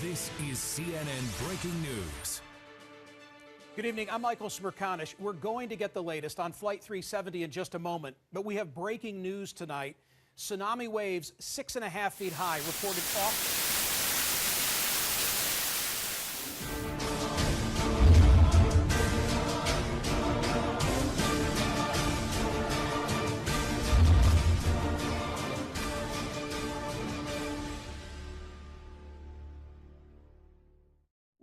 This is CNN Breaking News. Good evening, I'm Michael Smerconish. We're going to get the latest on Flight 370 in just a moment, but we have breaking news tonight. Tsunami waves 6.5 feet high reported off.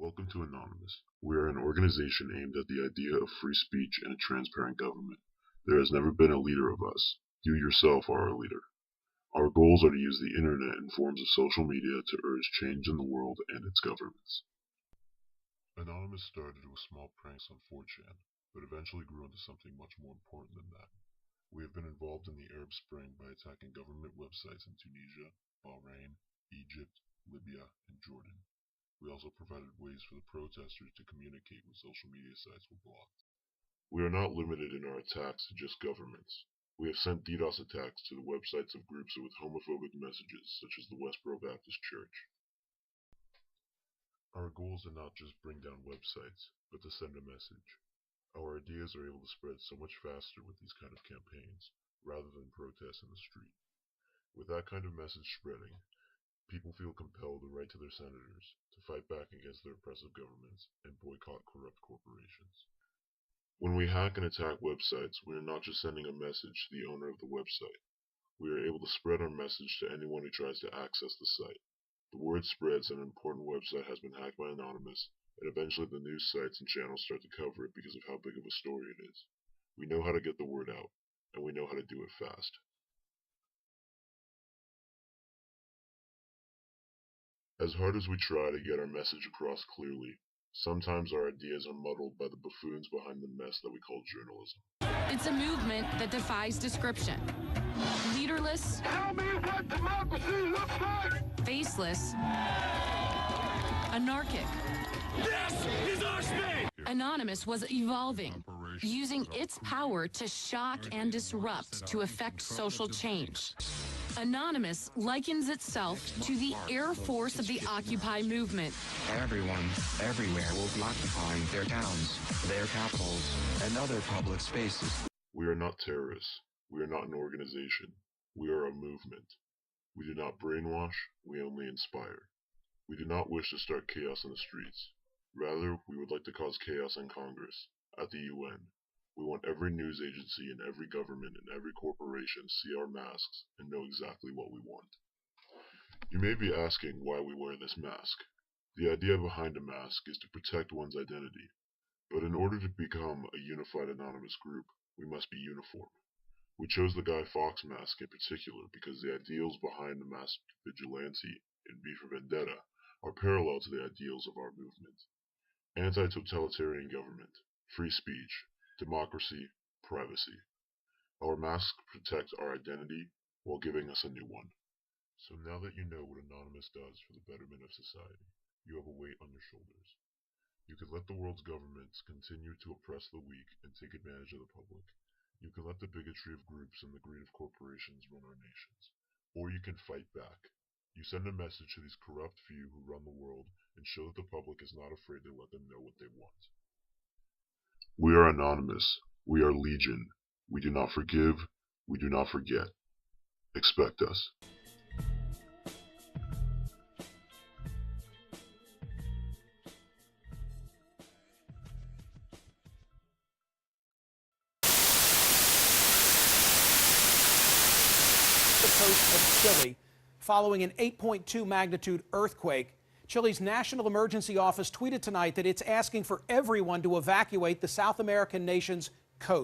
Welcome to Anonymous. We are an organization aimed at the idea of free speech and a transparent government. There has never been a leader of us. You yourself are our leader. Our goals are to use the internet and forms of social media to urge change in the world and its governments. Anonymous started with small pranks on 4chan, but eventually grew into something much more important than that. We have been involved in the Arab Spring by attacking government websites in Tunisia, Bahrain, Egypt, Libya, and Jordan. We also provided ways for the protesters to communicate when social media sites were blocked. We are not limited in our attacks to just governments. We have sent DDoS attacks to the websites of groups with homophobic messages, such as the Westboro Baptist Church. Our goals are not just bring down websites, but to send a message. Our ideas are able to spread so much faster with these kind of campaigns, rather than protests in the street. With that kind of message spreading, people feel compelled to write to their senators, to fight back against their oppressive governments, and boycott corrupt corporations. When we hack and attack websites, we are not just sending a message to the owner of the website. We are able to spread our message to anyone who tries to access the site. The word spreads that an important website has been hacked by Anonymous, and eventually the news sites and channels start to cover it because of how big of a story it is. We know how to get the word out, and we know how to do it fast. As hard as we try to get our message across clearly, sometimes our ideas are muddled by the buffoons behind the mess that we call journalism. It's a movement that defies description. Leaderless. Tell me what democracy looks like! Faceless. Anarchic. This is our state! Anonymous was evolving, using its power to shock and disrupt to effect social change. Anonymous likens itself to the Air Force of the Occupy movement. Everyone, everywhere will be occupying their towns, their capitals, and other public spaces. We are not terrorists. We are not an organization. We are a movement. We do not brainwash, we only inspire. We do not wish to start chaos in the streets. Rather, we would like to cause chaos in Congress, at the UN. We want every news agency and every government and every corporation see our masks and know exactly what we want. You may be asking why we wear this mask. The idea behind a mask is to protect one's identity. But in order to become a unified anonymous group, we must be uniform. We chose the Guy Fawkes mask in particular because the ideals behind the masked vigilante in V for Vendetta are parallel to the ideals of our movement. Anti-totalitarian government, free speech, democracy, privacy. Our masks protect our identity while giving us a new one. So now that you know what Anonymous does for the betterment of society, you have a weight on your shoulders. You can let the world's governments continue to oppress the weak and take advantage of the public. You can let the bigotry of groups and the greed of corporations run our nations. Or you can fight back. You send a message to these corrupt few who run the world and show that the public is not afraid to let them know what they want. We are Anonymous. We are Legion. We do not forgive. We do not forget. Expect us. The coast of Chile following an 8.2 magnitude earthquake. Chile's National Emergency Office tweeted tonight that it's asking for everyone to evacuate the South American nation's coast.